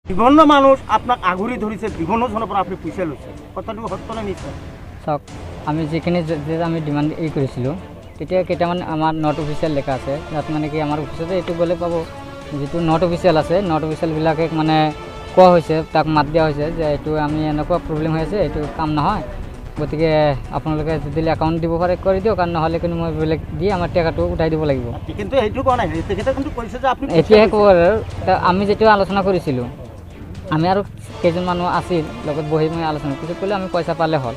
বিভিন্ন মানুষ আপনাক আগুৰি ধৰিছে, বিভিন্ন জনৰ পৰা আপুনি পইচা লৈছে, কথাটো সত্য নে মিছা? চাওক, আমি যিখিনি আমি ডিমাণ্ড কৰিছিলোঁ তেতিয়া কেইটামান আমাৰ নট অফিচিয়েল লেখা আছে, তাত মানে কি আমাৰ অফিচতে এইটো গ'লে পাব। যিটো নট অফিচিয়েল আছে, নট অফিচিয়েলবিলাকে মানে কোৱা হৈছে, তাক মাত দিয়া হৈছে যে এইটো আমি এনেকুৱা প্ৰব্লেম হৈ আছে, এইটো কাম নহয়, গতিকে আপোনালোকে যদি একাউণ্ট দিব পাৰে কৰি দিয়ক, আৰু নহ'লে কিন্তু মই বেলেগ দি আমাৰ টকাটো উঠাই দিব লাগিব। কিন্তু সেইটো কোৱা নাই, তেখেতে কিন্তু কৈছে যে আপুনি এতিয়াহে ক'ব আৰু আমি যিটো আলোচনা কৰিছিলোঁ, আমি আৰু কেইজন মানুহ আছিল লগত বহি মই আলোচনা পিছত ক'লে আমি পইচা পালে হ'ল।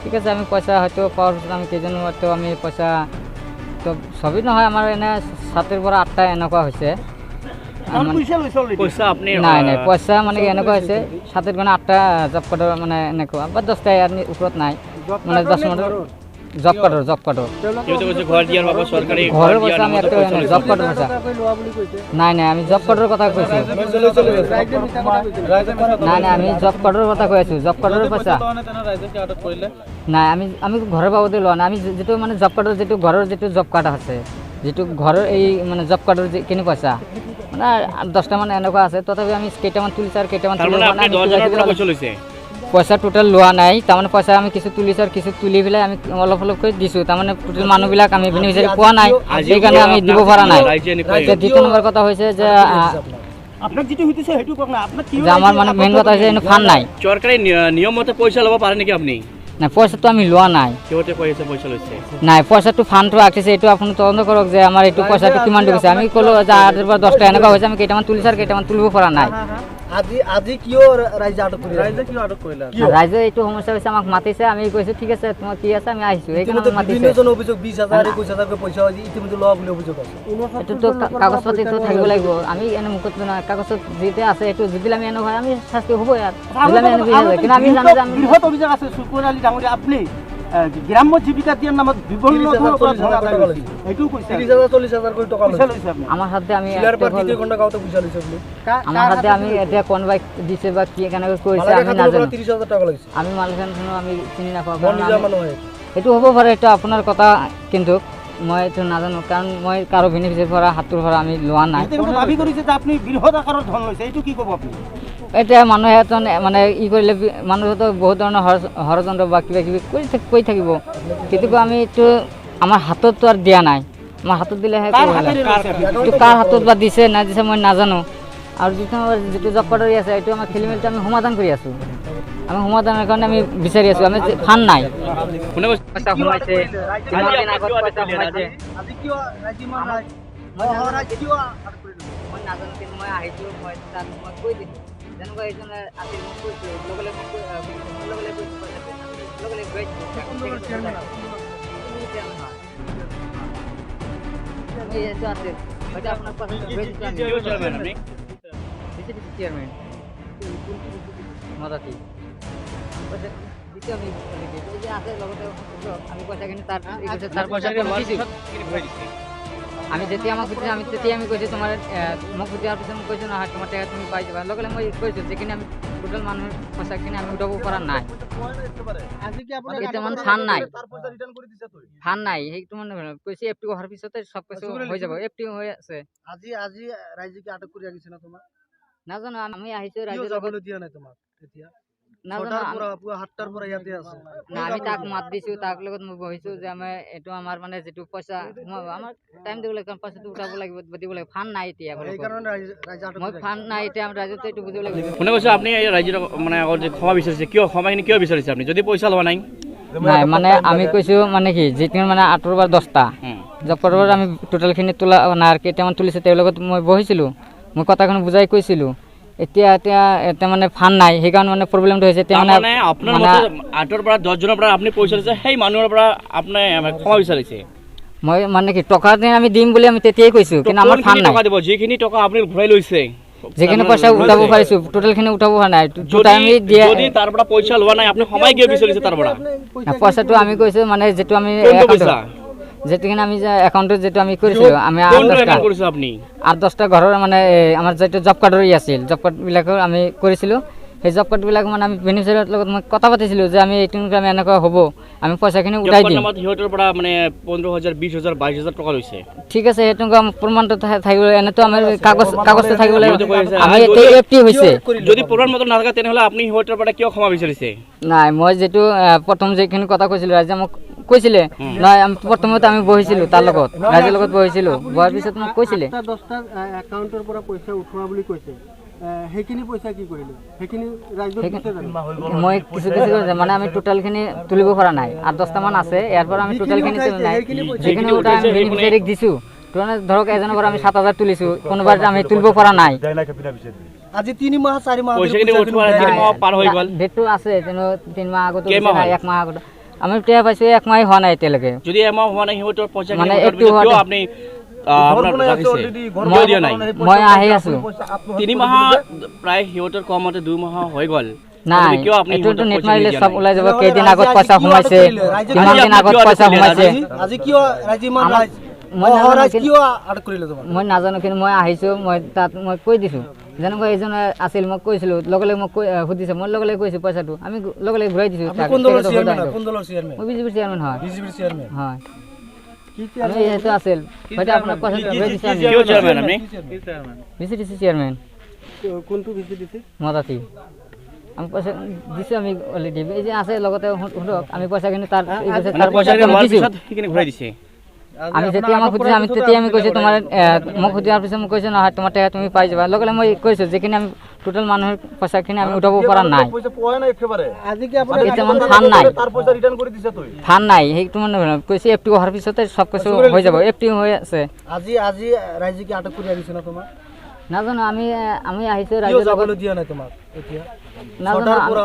ঠিক আছে, আমি পইচা হয়তো পাৱাৰ পিছত আমি কেইজন হয়তো আমি পইচা তো সবই নহয়, আমাৰ এনে 7ৰ পৰা 8টা এনেকুৱা হৈছে। পইচা আপুনি নাই নাই, পইচা মানে কি এনেকুৱা হৈছে 7ৰ পৰা 8টা জব কাৰ্ডৰ মানে এনেকুৱা বা 10টা ইয়াৰ ওপৰত নাই, মানে 10 মিনিটৰ জব কাৰ্ডৰ ঘৰৰ পইচা আমি একটা জব কাৰ্ডৰ পইচা নাই নাই, আমি জব কাৰ্ডৰ কথা কৈছোঁ। নাই নাই, আমি জব কাৰ্ডৰ কথা কৈ আছোঁ, জব কাৰ্ডৰ পইচা নাই, আমি ঘৰৰ বাবদে লোৱা নাই। আমি যিটো মানে জব কাৰ্ডৰ যিটো ঘৰৰ যিটো জব কাৰ্ড আছে, যিটো ঘৰৰ এই মানে জব কাৰ্ডৰ যিখিনি পইচা মানে 10টা মানে এনেকুৱা আছে, তথাপি আমি কেইটামান তুলিছোঁ আৰু কেইটামান পইচা টোটেল লোৱা নাই। তাৰমানে পইচা আমি কিছু তুলিছোঁ আৰু কিছু তুলি পেলাই আমি অলপ অলপকৈ দিছোঁ। তাৰমানে টোটেল মানুহবিলাক আমি বেনিফিচিয়াৰী পোৱা নাই, সেইকাৰণে আমি দিব পৰা নাই। দ্বিতীয় নম্বৰ কথা হৈছে যে আপোনাক যিটো সুধিছে সেইটো কওক না, আপোনাক কি আমাৰ মানে মেইন কথা হৈছে ফাণ্ড নাই। চৰকাৰী নিয়ম মতে পইচা ল'ব পাৰে নেকি আপুনি? নাই, পইচাটো আমি লোৱা নাই। সিহঁতে কৈ আছে পইচা লৈছে। নাই, পইচাটো ফাণ্ডটো ৰাখিছে, এইটো আপুনি তদন্ত কৰক যে আমাৰ এইটো পইচাটো কিমান গৈছে। আমি ক'লোঁ যে 8ৰ পৰা 10টা এনেকুৱা হৈছে, আমি কেইটামান তুলিছোঁ আৰু কেইটামান তুলিব পৰা নাই। আজি কিয় ৰাইজে আটক কৰিলে? ৰাইজে কিয় আটক কৰিলে? ৰাইজে এইটো সমস্যা হৈছে, আমাক মাতিছে, আমি কৈছোঁ ঠিক আছে তোমাৰ কি আছে আমি আহিছোঁ, সেইকাৰণে মাতিছে। অভিযোগ 20,000 21,000 পইচা ইতিমধ্যে লোৱা বুলি অভিযোগ আছে। এইটোতো কাগজ পাতিটো থাকিব লাগিব। আমি এনে মুখত কাগজত যিটো আছে এইটো যদি আমি এনেকুৱা হয় আমি শাস্তি হ'বই ইয়াত। কিন্তু আমি জানো যে আমি বৃহৎ অভিযোগ আছে সুকুমাৰ আলী ডাঙৰীয়া, আপুনি গ্ৰাম্য জীৱিকা দিয়াৰ নামত বিভিন্ন ধৰণৰ পৰা ধন আদায় কৰিছে, এইটোও কৈছে 30,000 40,000 টকা লৈছে আপুনি। আমাৰ হাতে আমি পইচা লৈছে আপুনি, আমাৰ হাতে আমি এতিয়া কোনোবাই দিছে বা কি কেনেকৈ কৰিছে আমি নাজানো। 30,000 টকা লৈছে। আমি মালিকানখনো আমি চিনি নাপাওঁ, সেইটো হ'ব পাৰে, এইটো আপোনাৰ কথা, কিন্তু মই এইটো নাজানো, কাৰণ মই কাৰো বেনিফিচিয়াৰীৰ পৰা হাতৰ পৰা আমি লোৱা নাই। দাবী কৰিছে যে আপুনি বৃহৎ আকাৰৰ ধন লৈছে, এইটো কি ক'ব আপুনি? এতিয়া মানুহে মানে ই কৰিলে মানুহেতো বহুত ধৰণৰ ষড়যন্ত্ৰ বা কিবা কিবি কৰি থাকিব, কিন্তু আমি এইটো আমাৰ হাতততো আৰু দিয়া নাই। আমাৰ হাতত দিলেহে এইটো কাৰ হাতত বা দিছে নাই দিছে মই নাজানো। আৰু যিটো জব কাৰ্ডৰ আছে এইটো আমাৰ খেলি মেলিটো আমি সমাধান কৰি আছোঁ। আমি সমাধানৰ কাৰণে আমি বিচাৰি আছোঁ, আমি ফাণ্ড নাই। পইচা সোমাইছে, কিমান দিন আগত পইচা সোমাইছে মই নাজানো, কিন্তু মই আহিছোঁ, মই তাত মই কৈ দিছোঁ যেনেকুৱা এইজনে আছিল, মোক কৈছিলোঁ লগে লগে চেয়াৰম্যান মদাতি আমি পইচাখিনি তাৰ পইচা আমি যেতিয়া আমাক সুধিছোঁ, আমি তেতিয়া আমি কৈছোঁ তোমাৰ মোক সুধাৰ পিছত মই কৈছোঁ নহয় তোমাৰ টাকা তুমি পাই যাবা, লগে লগে মই কৈছোঁ যিখিনি আমি টোটেল মানুহৰ পইচাখিনি আমি উঠাব পৰা নাই। কেইটামান ফাণ্ড নাই, ফাণ্ড নাই, সেইটো মানে কৈছে এফটি অহাৰ পিছতে সব কিছু হৈ যাব, এফটি হৈ আছে। আজি ৰাইজে কি আটক কৰি ৰাখিছে না তোমাক? নাজানো, আমি আহিছোঁ ৰাইজৰ লগত দিয়া নাই তোমাক এতিয়া নাজানো, 7টাৰ পৰা ইয়াতে আছে না আমি তাক মাত দিছোঁ, তাক লগত মই বহিছোঁ যে আমি এইটো আমাৰ মানে যিটো পইচা আমাৰ টাইম দিব লাগিব, পইচাটো উঠাব লাগিব, দিব লাগিব, ফাণ্ড নাই এতিয়া। মই ফাণ্ড নাই এতিয়া, আমি ৰাইজতো এইটো বুজিব লাগিব। শুনা কৈছে আপুনি ৰাইজৰ মানে আগত যে ক্ষমা বিচাৰিছে, কিয় ক্ষমাখিনি কিয় বিচাৰিছে আপুনি যদি পইচা লোৱা নাই? নাই মানে আমি কৈছোঁ মানে কি যিখিনি মানে 8ৰ পৰা 10টা জব কাৰ্ডৰ আমি টোটেলখিনি তোলা নাই, আৰু কেইটামান তুলিছে তেওঁৰ লগত মই বহিছিলোঁ, মই কথাখিনি বুজাই কৈছিলোঁ। এতিয়া মানে ফাণ্ড নাই, সেইকাৰণে মানে প্ৰব্লেমটো হৈছে। এতিয়া মানে আপোনাৰ মতে 8ৰ পৰা 10জনৰ পৰা আপুনি পইচা লৈছে, সেই মানুহৰ পৰা আপুনি ক্ষমা বিচাৰিছে? মই মানে কি টকা আমি দিম বুলি আমি তেতিয়াই কৈছোঁ, কিন্তু আমাৰ ফাণ্ড নাই। টকা দিব, যিখিনি টকা আপুনি ঘূৰাই লৈছে, যিখিনি পইচা উঠাব পাৰিছোঁ টোটেলখিনি উঠাব পৰা নাই। যদি তাৰ পৰা পইচা লোৱা নাই আপুনি সময় কিয় বিচাৰিছে তাৰ পৰা? পইচাটো আমি কৈছোঁ মানে যিটো আমি যেতিখিনি আমি যে একাউণ্টত যিটো আমি কৰিছিলোঁ, আমি 8-10টা ঘৰৰ মানে আমাৰ যিটো জব কাৰ্ডৰ আছিল, জব কাৰ্ডবিলাকৰ আমি কৰিছিলোঁ, সেই জব কাৰ্ডবিলাক মানে আমি বেনিফিচিয়াৰীৰ লগত মই কথা পাতিছিলোঁ যে আমি এইটো আমি এনেকুৱা হ'ব, আমি পইচাখিনি জব উঠাই কাৰ্ড দিম। নামত সিহঁতৰ পৰা মানে 15,000, 20,000, 22,000 টকা লৈছে। ঠিক আছে, সেইটো প্ৰমাণটো থাকিব, এনেতো আমাৰ কাগজটো থাকিব লাগিব। সিহঁতে কৈ আছে, আমি এতিয়া এফটি হৈছে। যদি প্ৰমাণ পত্ৰ নাথাকে তেনেহ'লে আপুনি সিহঁতৰ পৰা কিয় ক্ষমা বিচাৰিছে? নাই, মই যিটো প্ৰথম যিখিনি কথা কৈছিলোঁ, ৰাইজে মোক কৈছিলে, নাই প্ৰথমতে আমি বহিছিলোঁ তাৰ লগত, ৰাইজৰ লগত বহিছিলোঁ, বহাৰ পিছত মোক কৈছিলে 8-10টা একাউণ্টৰ পৰা পইচা উঠোৱা বুলি কৈছে, সেইখিনি পইচা কি কৰিলে? সেইখিনি ৰাইজক দিছে জানো? মই কিছু মানে আমি টোটেলখিনি তুলিব পৰা নাই, 8-10টামান আছে, ইয়াৰ পৰা আমি টোটেলখিনি নাই, যিখিনি উঠাই আমি বেনিফিচিয়াৰীক দিছোঁ। ধৰক এজনৰ পৰা আমি 7,000 তুলিছোঁ, কোনোবাৰ আমি তুলিব পৰা নাই। আজি 3 মাহ 4 মাহ পইচাখিনি উঠোৱা 3 মাহ পাৰ হৈ গ'ল। ডেটটো আছে, 3 মাহ আগতো, কেইমাহ হ'ল? 1 মাহ আগতো আমি এতিয়া পাইছোঁ, 1 মাহ হোৱা নাই এতিয়ালৈকে। যদি এমাহ হোৱা নাই সিহঁতৰ পইচা মানে কিয় একটো হোৱা আপুনি আপোনাৰ ৰাখিছে? কিয় দিয়া নাই? মই আহি আছোঁ। 3 মাহ প্ৰায় সিহঁতৰ কমতে 2 মাহ হৈ গ'ল। নাই, কিয় আপুনি এইটোতো নেট পইচা মাৰিলে দিয়া চব নাই? ওলাই যাব, কেইদিন আগত পইচা সোমাইছে, কিমান দিন আগত পইচা সোমাইছে। আজি কিয় ৰাইজে ইমান কিয় আটক কৰিলে তোমাক? মই নাজানো, কিন্তু মই আহিছোঁ, মই তাত মই কৈ দিছোঁ, যেনেকুৱা এজন আছিল মই কৈছিলোঁ, লগে লগে মোক সুধিছে, মই লগে লগে কৈছোঁ পইচাটো, আমি লগে লগে ঘূৰাই দিছোঁ। কোন দলৰ চেয়াৰমেন? কোন দলৰ চেয়াৰমেন? মই বিজেপিৰ চেয়াৰমেন হয়। বিজেপিৰ চেয়াৰমেন। হয়, কি আমি এইটো আছিল, হয়তো আপোনাক পইচাটো ঘূৰাই দিছোঁ আমি। কিয় চেয়াৰমেন আপুনি? বিচিডিচি চেয়াৰমেন কোনটো বিজেপি? মদাতি। আমি পইচা দিছোঁ, আমি অলৰেডি এই যে আছে লগতে শুনক, আমি পইচাখিনি তাৰ পইচাখিনি আমি হোৱাৰ দিছোঁ। পিছত সেইখিনি ঘূৰাই দিছে। আমি যেতিয়া আমাক সুধিছোঁ, আমি তেতিয়া আমি কৈছোঁ তোমাৰ মোক সোধাৰ পিছত মোক কৈছোঁ নহয় তোমাৰ টেকা তুমি পাই যাবা। লগে লগে মই কৈছোঁ যিখিনি আমি টোটেল মানুহৰ পইচাখিনি আমি উঠাব পৰা নাই। আজি কি আপুনি এতিয়া মানে ফাণ্ড নাই, ফাণ্ড নাই, সেইটো মানে কৈছে এফটি অহাৰ পিছতে চব কিছু হৈ যাব, এফটি হৈ আছে। আজি ৰাইজে কি আটক কৰি আহিছে না তোমাক? নাজানো, আমি আহিছোঁ কিয় ৰাইজৰ লগত, যাবলৈ দিয়া নাই তোমাক এতিয়া? নাজানো চৰকাৰৰ পৰা